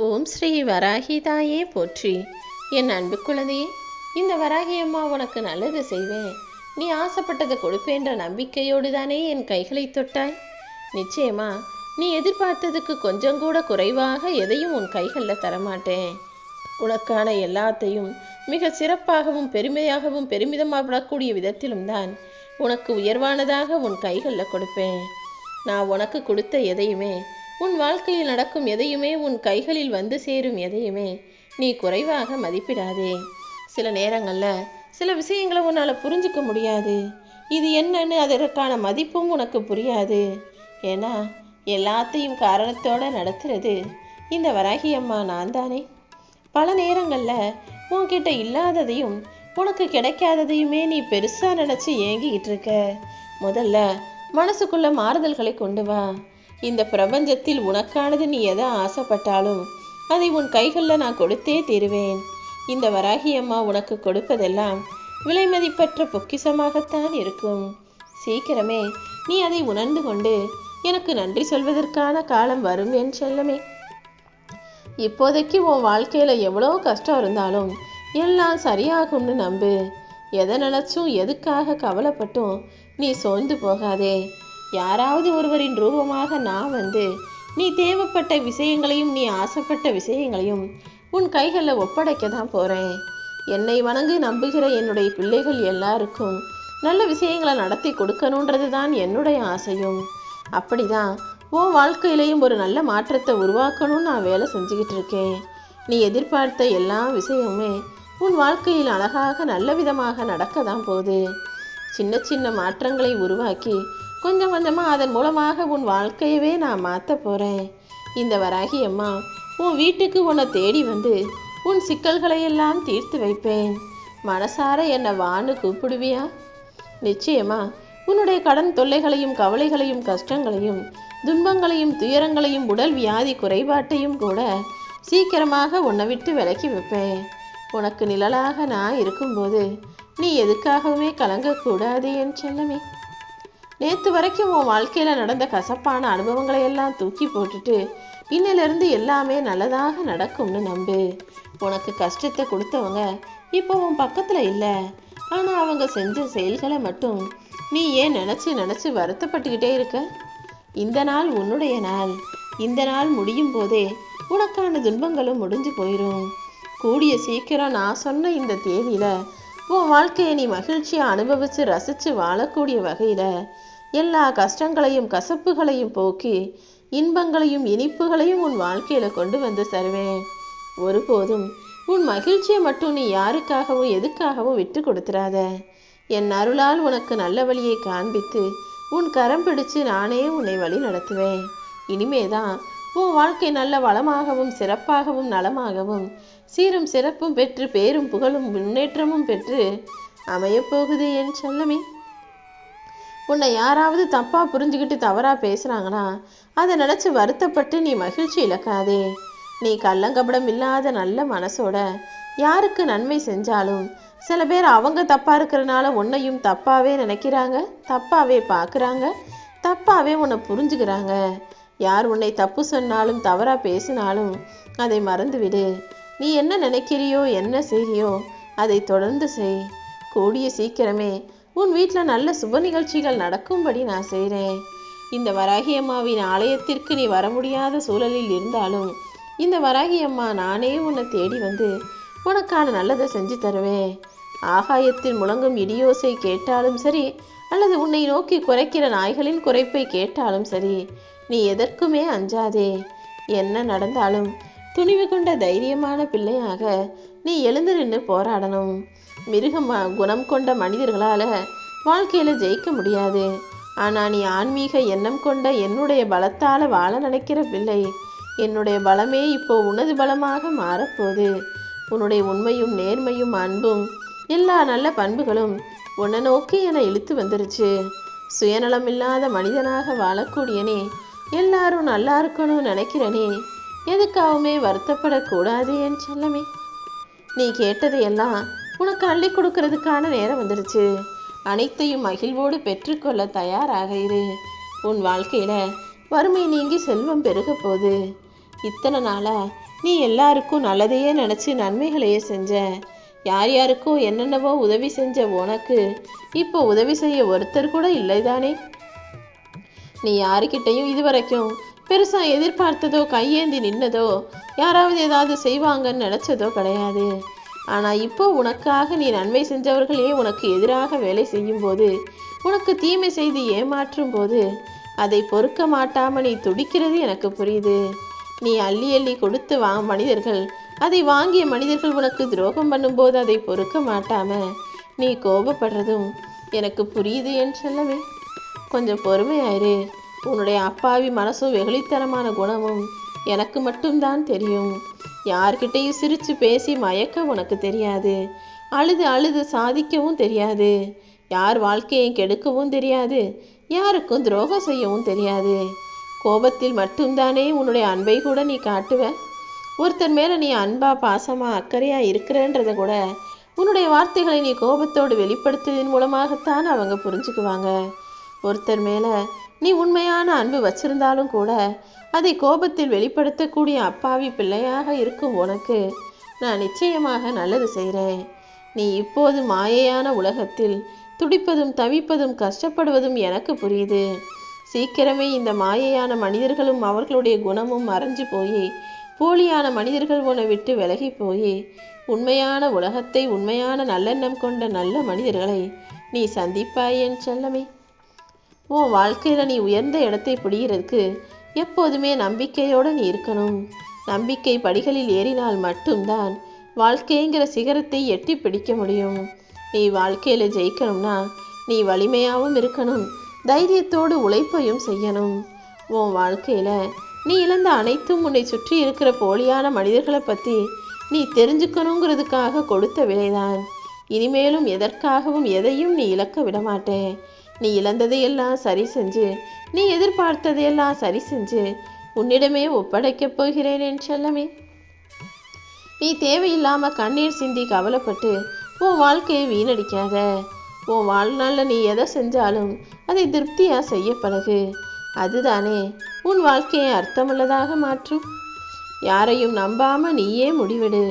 ஓம் ஸ்ரீ வராகி தாயே போற்றி. என் அன்பு குழந்தையே, இந்த வராகி அம்மா உனக்கு நல்லது செய்வேன், நீ ஆசைப்பட்டதை கொடுப்பேன்ற நம்பிக்கையோடு தானே என் கைகளை தொட்டாய். நிச்சயமா நீ எதிர்பார்த்ததுக்கு கொஞ்சம் கூட குறைவாக எதையும் உன் கைகளில் தரமாட்டேன். உனக்கான எல்லாத்தையும் மிக சிறப்பாகவும் பெருமையாகவும் பெருமிதமாகக்கூடிய விதத்திலும் தான் உனக்கு உயர்வானதாக உன் கைகளில் கொடுப்பேன். நான் உனக்கு கொடுத்த எதையுமே, உன் வாழ்க்கையில் நடக்கும் எதையுமே, உன் கைகளில் வந்து சேரும் எதையுமே நீ குறைவாக மதிப்பிடாதே. சில நேரங்களில் சில விஷயங்களை உன்னால் புரிஞ்சிக்க முடியாது. இது என்னன்னு அதற்கான மதிப்பும் உனக்கு புரியாது. ஏன்னா எல்லாத்தையும் காரணத்தோடு நடத்துறது இந்த வராகி அம்மா நான் தானே. பல நேரங்களில் உன்கிட்ட இல்லாததையும் உனக்கு கிடைக்காததையுமே நீ பெருசாக நினச்சி ஏங்கிக்கிட்டு இருக்க. முதல்ல மனசுக்குள்ள மாறுதல்களை கொண்டு வா. இந்த பிரபஞ்சத்தில் உனக்கானது நீ எதை ஆசைப்பட்டாலும் அதை உன் கைகளில் நான் கொடுத்தே தீருவேன். இந்த வராகி அம்மா உனக்கு கொடுப்பதெல்லாம் விலை மதிப்பற்ற பொக்கிஷமாகத்தான் இருக்கும். சீக்கிரமே நீ அதை உணர்ந்து கொண்டு எனக்கு நன்றி சொல்வதற்கான காலம் வரும் என் செல்லமே. இப்போதைக்கு உன் வாழ்க்கையில் எவ்வளோ கஷ்டம் இருந்தாலும் எல்லாம் சரியாகும்னு நம்பு. எதை நினச்சும் எதுக்காக கவலைப்பட்டும் நீ சோர்ந்து போகாதே. யாராவது ஒருவரின் ரூபமாக நான் வந்து நீ தேவைப்பட்ட விஷயங்களையும் நீ ஆசைப்பட்ட விஷயங்களையும் உன் கைகளில் ஒப்படைக்க தான் போகிறேன். என்னை வணங்கு நம்புகிற என்னுடைய பிள்ளைகள் எல்லாருக்கும் நல்ல விஷயங்களை நடத்தி கொடுக்கணுன்றது தான் என்னுடைய ஆசையும். அப்படி தான் உன் வாழ்க்கையிலையும் ஒரு நல்ல மாற்றத்தை உருவாக்கணும்னு நான் வேலை செஞ்சுக்கிட்டு இருக்கேன். நீ எதிர்பார்த்த எல்லா விஷயமுமே உன் வாழ்க்கையில் அழகாக நல்ல விதமாக நடக்க தான் போகுது. சின்ன சின்ன மாற்றங்களை உருவாக்கி கொஞ்சம் கொஞ்சமாக அதன் மூலமாக உன் வாழ்க்கையவே நான் மாற்ற போகிறேன். இந்த வராகி அம்மா உன் வீட்டுக்கு உன்னை தேடி வந்து உன் சிக்கல்களை எல்லாம் தீர்த்து வைப்பேன். மனசார என்னை வான்னு கூப்பிடுவியா? நிச்சயமா உன்னுடைய கடன் தொல்லைகளையும் கவலைகளையும் கஷ்டங்களையும் துன்பங்களையும் துயரங்களையும் உடல் வியாதி குறைபாட்டையும் கூட சீக்கிரமாக உன்னை விட்டு விலக்கி வைப்பேன். உனக்கு நிழலாக நான் இருக்கும்போது நீ எதுக்காகவுமே கலங்கக்கூடாது என் செல்லமே. நேற்று வரைக்கும் உன் வாழ்க்கையில் நடந்த கசப்பான அனுபவங்களை எல்லாம் தூக்கி போட்டுட்டு இன்னிலிருந்து எல்லாமே நல்லதாக நடக்கும்னு நம்பு. உனக்கு கஷ்டத்தை கொடுத்தவங்க இப்போ உன் பக்கத்தில் இல்லை. ஆனால் அவங்க செஞ்ச செயல்களை மட்டும் நீ ஏன் நினச்சி வருத்தப்பட்டுக்கிட்டே இருக்க? இந்த நாள் உன்னுடைய நாள். இந்த நாள் முடியும் போதே உனக்கான துன்பங்களும் முடிஞ்சு போயிடும். கூடிய சீக்கிரம் நான் சொன்ன இந்த தேதியில் உன் வாழ்க்கையை நீ மகிழ்ச்சியாக அனுபவித்து ரசித்து வாழக்கூடிய வகையில் எல்லா கஷ்டங்களையும் கசப்புகளையும் போக்கி இன்பங்களையும் இனிப்புகளையும் உன் வாழ்க்கையில் கொண்டு வந்து தருவேன். ஒருபோதும் உன் மகிழ்ச்சியை மட்டும் நீ யாருக்காகவும் எதுக்காகவும் விட்டு கொடுத்துறாத. என் அருளால் உனக்கு நல்ல வழியை காண்பித்து உன் கரம் பிடிச்சு நானே உன்னை வழி நடத்துவேன். இனிமேதான் உன் வாழ்க்கை நல்ல வளமாகவும் சிறப்பாகவும் நலமாகவும் சீரும் சிறப்பும் பெற்று பேரும் புகழும் முன்னேற்றமும் பெற்று அமையப்போகுது என் செல்லமே. உன்னை யாராவது தப்பாக புரிஞ்சுக்கிட்டு தவறாக பேசுகிறாங்கன்னா அதை நினச்சி வருத்தப்பட்டு நீ மகிழ்ச்சி இழக்காதே. நீ கள்ளங்கபடம் இல்லாத நல்ல மனசோட யாருக்கு நன்மை செஞ்சாலும் சில பேர் அவங்க தப்பாக இருக்கிறனால உன்னையும் தப்பாகவே நினைக்கிறாங்க, தப்பாகவே பார்க்குறாங்க, தப்பாகவே உன்னை புரிஞ்சுக்கிறாங்க. யார் உன்னை தப்பு சொன்னாலும் தவறாக பேசினாலும் அதை மறந்துவிடு. நீ என்ன நினைக்கிறியோ என்ன செய்கிறியோ அதை தொடர்ந்து செய். கூடிய சீக்கிரமே உன் வீட்டில் நல்ல சுப நிகழ்ச்சிகள் நடக்கும்படி நான் செய்கிறேன். இந்த வராகி அம்மாவின் ஆலயத்திற்கு நீ வர முடியாத சூழலில் இருந்தாலும் இந்த வராகி அம்மா நானே உன்னை தேடி வந்து உனக்கான நல்லதை செஞ்சு தருவேன். ஆகாயத்தில் முழங்கும் இடியோசை கேட்டாலும் சரி, அல்லது உன்னை நோக்கி குறைக்கிற நாய்களின் குறைப்பை கேட்டாலும் சரி, நீ எதற்குமே அஞ்சாதே. என்ன நடந்தாலும் துணிவு கொண்ட தைரியமான பிள்ளையாக நீ எழுந்து நின்று போராடணும். மிருகமா குணம் கொண்ட மனிதர்களால் வாழ்க்கையில் ஜெயிக்க முடியாது. ஆனால் நீ ஆன்மீக எண்ணம் கொண்ட என்னுடைய பலத்தால் வாழ நினைக்கிற பிள்ளை. என்னுடைய பலமே இப்போ உனது பலமாக மாறப்போகுது. உன்னுடைய உண்மையும் நேர்மையும் அன்பும் எல்லா நல்ல பண்புகளும் உன்னை நோக்கி என்னை இழுத்து வந்துருச்சு. சுயநலம் இல்லாத மனிதனாக வாழக்கூடியனே, எல்லாரும் நல்லா இருக்கணும்னு நினைக்கிறனே, எதுக்காகவுமே வருத்தப்படக்கூடாது என் செல்லமே. நீ கேட்டதையெல்லாம் உனக்கு அள்ளி கொடுக்கறதுக்கான நேரம் வந்துடுச்சு. அனைத்தையும் மகிழ்வோடு பெற்றுக்கொள்ள தயாராக இரு. உன் வாழ்க்கையில் வறுமை நீங்கி செல்வம் பெருக போகுது. இத்தனை நாளாக நீ எல்லாருக்கும் நல்லதையே நினச்சி நன்மைகளையே செஞ்ச. யார் யாருக்கோ என்னென்னவோ உதவி செஞ்ச உனக்கு இப்போ உதவி செய்ய ஒருத்தர் கூட இல்லைதானே? நீ யாருக்கிட்டையும் இதுவரைக்கும் பெருசா எதிர்பார்த்ததோ கையேந்தி நின்னதோ யாராவது ஏதாவது செய்வாங்கன்னு நினச்சதோ கிடையாது. ஆனால் இப்போ உனக்காக நீ நன்மை செஞ்சவர்களே உனக்கு எதிராக வேலை செய்யும்போது, உனக்கு தீமை செய்து ஏமாற்றும் போது அதை பொறுக்க மாட்டாம நீ துடிக்கிறது எனக்கு புரியுது. நீ அள்ளி அள்ளி கொடுத்து மனிதர்கள், அதை வாங்கிய மனிதர்கள் உனக்கு துரோகம் பண்ணும்போது அதை பொறுக்க மாட்டாம நீ கோபப்படுறதும் எனக்கு புரியுது என் செல்லமே. கொஞ்சம் பொறுமையாயிரு. உன்னுடைய அப்பாவி மனசும் வெகுளித்தனமான குணமும் எனக்கு மட்டும்தான் தெரியும். யார்கிட்டையும் சிரித்து பேசி மயக்க உனக்கு தெரியாது. அழுது அழுது சாதிக்கவும் தெரியாது. யார் வாழ்க்கையை கெடுக்கவும் தெரியாது. யாருக்கும் துரோகம் செய்யவும் தெரியாது. கோபத்தில் மட்டும்தானே உன்னுடைய அன்பை கூட நீ காட்டுவ. ஒருத்தர் மேலே நீ அன்பா பாசமா அக்கறையா இருக்கிறன்றத கூட உன்னுடைய வார்த்தைகளை நீ கோபத்தோடு வெளிப்படுத்துவதன் மூலமாகத்தான் அவங்க புரிஞ்சுக்குவாங்க. ஒருத்தர் மேலே நீ உண்மையான அன்பு வச்சிருந்தாலும் கூட அதை கோபத்தில் வெளிப்படுத்தக்கூடிய அப்பாவி பிள்ளையாக இருக்கும் உனக்கு நான் நிச்சயமாக நல்லது செய்கிறேன். நீ இப்போது மாயையான உலகத்தில் துடிப்பதும் தவிப்பதும் கஷ்டப்படுவதும் எனக்கு புரியுது. சீக்கிரமே இந்த மாயையான மனிதர்களும் அவர்களுடைய குணமும் மறைஞ்சு போய் போலியான மனிதர்கள் உன்னை விட்டு விலகி போய் உண்மையான உலகத்தை, உண்மையான நல்லெண்ணம் கொண்ட நல்ல மனிதர்களை நீ சந்திப்பாய் என் செல்லமே. உன் வாழ்க்கையில் நீ உயர்ந்த இடத்தை பிடிக்கிறதுக்கு எப்போதுமே நம்பிக்கையோடு நீ இருக்கணும். நம்பிக்கை படிகளில் ஏறினால் மட்டும்தான் வாழ்க்கைங்கிற சிகரத்தை எட்டி பிடிக்க முடியும். நீ வாழ்க்கையில் ஜெயிக்கணும்னா நீ வலிமையாகவும் இருக்கணும், தைரியத்தோடு உழைப்பையும் செய்யணும். உன் வாழ்க்கையில் நீ இழந்த அனைத்தும் உன்னை சுற்றி இருக்கிற போலியான மனிதர்களை பற்றி நீ தெரிஞ்சுக்கணுங்கிறதுக்காக கொடுத்த விலைதான். இனிமேலும் எதற்காகவும் எதையும் நீ இழக்க விடமாட்டேன். நீ இழந்ததையெல்லாம் சரி செஞ்சு, நீ எதிர்பார்த்ததையெல்லாம் சரி செஞ்சு உன்னிடமே ஒப்படைக்கப் போகிறேன் என் செல்லமே. நீ தேவையில்லாமல் கண்ணீர் சிந்தி கவலைப்பட்டு உன் வாழ்க்கையை வீணடிக்காத. உன் வாழ்நாளில் நீ எதை செஞ்சாலும் அதை திருப்தியாக செய்ய பழகு. அதுதானே உன் வாழ்க்கையை அர்த்தமுள்ளதாக மாற்றும். யாரையும் நம்பாமல் நீயே முடிவிடு.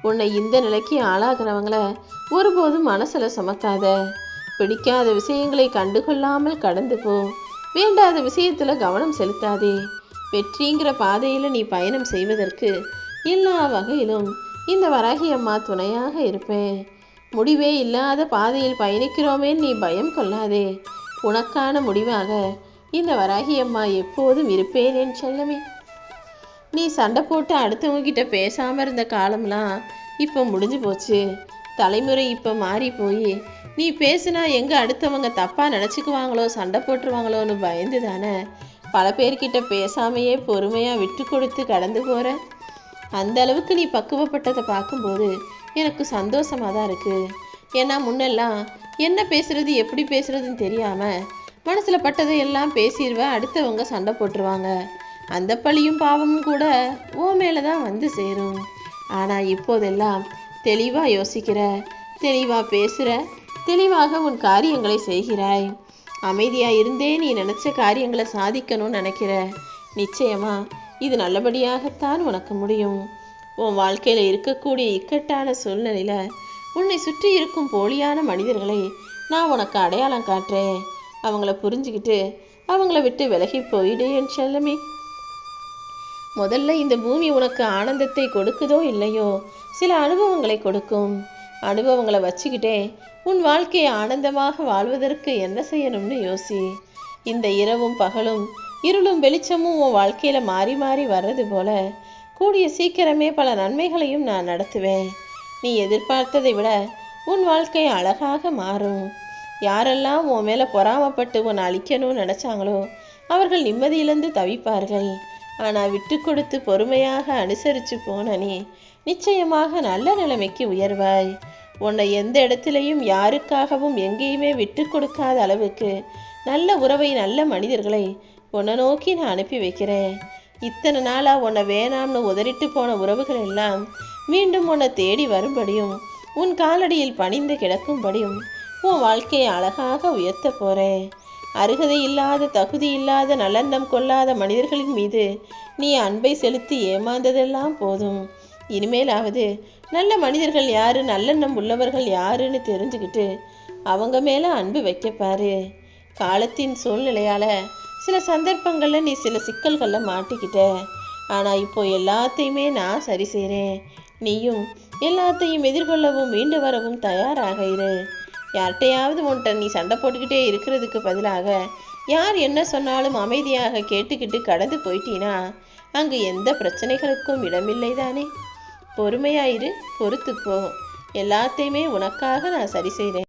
உன்னை இந்த நிலைக்கு ஆளாகிறவங்கள ஒருபோதும் மனசில் சுமக்காத. பிடிக்காத விஷயங்களை கண்டுகொள்ளாமல் கடந்து போ. வேண்டாத விஷயத்தில் கவனம் செலுத்தாதே. வெற்றிங்கிற பாதையில் நீ பயணம் செய்வதற்கு எல்லா வகையிலும் இந்த வராகி அம்மா துணையாக இருப்பேன். முடிவே இல்லாத பாதையில் பயணிக்கிறோமே நீ பயம் கொள்ளாதே. உனக்கான முடிவாக இந்த வராகி அம்மா எப்போதும் இருப்பேன் என் செல்லமே. நீ சண்டை போட்டு அடுத்தவங்க கிட்ட பேசாமல் இருந்த காலம்லாம் இப்போ முடிஞ்சு போச்சு. தலைமுறை இப்போ மாறி போய் நீ பேசுனா எங்கே அடுத்தவங்க தப்பாக நினச்சிக்குவாங்களோ, சண்டை போட்டுருவாங்களோன்னு பயந்து தானே பல பேர்கிட்ட பேசாமையே பொறுமையாக விட்டு கொடுத்து கடந்து போகிற. அந்த அளவுக்கு நீ பக்குவப்பட்டதை பார்க்கும்போது எனக்கு சந்தோஷமாக தான் இருக்குது. ஏன்னா முன்னெல்லாம் என்ன பேசுறது எப்படி பேசுறதுன்னு தெரியாமல் மனசில் பட்டதை எல்லாம் பேசிடுவேன், அடுத்தவங்க சண்டை போட்டுருவாங்க. அந்த பழியும் பாவமும் கூட ஓ மேலே தான் வந்து சேரும். ஆனால் இப்போதெல்லாம் தெளிவாக யோசிக்கிற, தெளிவாக பேசுகிற, தெளிவாக உன் காரியங்களை செய்கிறாய். அமைதியாக இருந்தே நீ நினச்ச காரியங்களை சாதிக்கணும்னு நினைக்கிற. நிச்சயமாக இது நல்லபடியாகத்தான் உனக்கு முடியும். உன் வாழ்க்கையில் இருக்கக்கூடிய இக்கட்டான சூழ்நிலையில் உன்னை சுற்றி இருக்கும் போலியான மனிதர்களை நான் உனக்கு அடையாளம் காட்டுறேன். அவங்கள புரிஞ்சுக்கிட்டு அவங்கள விட்டு விலகி போயிடு என் செல்லமே. முதல்ல இந்த பூமி உனக்கு ஆனந்தத்தை கொடுக்குதோ இல்லையோ, சில அனுபவங்களை கொடுக்கும். அனுபவங்களை வச்சுக்கிட்டே உன் வாழ்க்கையை ஆனந்தமாக வாழ்வதற்கு என்ன செய்யணும்னு யோசி. இந்த இரவும் பகலும், இருளும் வெளிச்சமும் உன் வாழ்க்கையில் மாறி மாறி வர்றது போல கூடிய சீக்கிரமே பல நன்மைகளையும் நான் நடத்துவேன். நீ எதிர்பார்த்ததை விட உன் வாழ்க்கை அழகாக மாறும். யாரெல்லாம் உன் மேலே பொறாமப்பட்டு உன்னை அழிக்கணும்னு நினச்சாங்களோ அவர்கள் நிம்மதியிலிருந்து தவிப்பார்கள். ஆனால் விட்டு கொடுத்து பொறுமையாக அனுசரித்து போன நீ நிச்சயமாக நல்ல நிலைமைக்கு உயர்வாய். உன்னை எந்த இடத்துலையும் யாருக்காகவும் எங்கேயுமே விட்டு கொடுக்காத அளவுக்கு நல்ல உறவை, நல்ல மனிதர்களை உன்னை நோக்கி நான் அனுப்பி வைக்கிறேன். இத்தனை நாளாக உன்னை வேணாம்னு உதறிட்டு போன உறவுகள் எல்லாம் மீண்டும் உன்னை தேடி வரும்படியும் உன் காலடியில் பணிந்து கிடக்கும்படியும் உன் வாழ்க்கையை அழகாக உயர்த்த போகிறேன். அருகதை இல்லாத, தகுதி இல்லாத, நல்லெண்ணம் கொள்ளாத மனிதர்களின் மீது நீ அன்பை செலுத்தி ஏமாந்ததெல்லாம் போதும். இனிமேலாவது நல்ல மனிதர்கள் யாரு, நல்லெண்ணம் உள்ளவர்கள் யாருன்னு தெரிஞ்சுக்கிட்டு அவங்க மேலே அன்பு வைக்கப்பாரு. காலத்தின் சூழ்நிலையால் சில சந்தர்ப்பங்களில் நீ சில சிக்கல்களில் மாட்டிக்கிட்ட. ஆனால் இப்போ எல்லாத்தையுமே நான் சரி செய்கிறேன். நீயும் எல்லாத்தையும் எதிர்கொள்ளவும் மீண்டு வரவும் தயாராக இரு. யார்கிட்டையாவது உன்கிட்ட நீ சண்டை போட்டுக்கிட்டே இருக்கிறதுக்கு பதிலாக யார் என்ன சொன்னாலும் அமைதியாக கேட்டுக்கிட்டு கடந்து போயிட்டீனா அங்கே எந்த பிரச்சனைகளுக்கும் இடமில்லை தானே. பொறுமையாயிரு, பொறுத்துப்போ. எல்லாத்தையுமே உனக்காக நான் சரி செய்கிறேன்.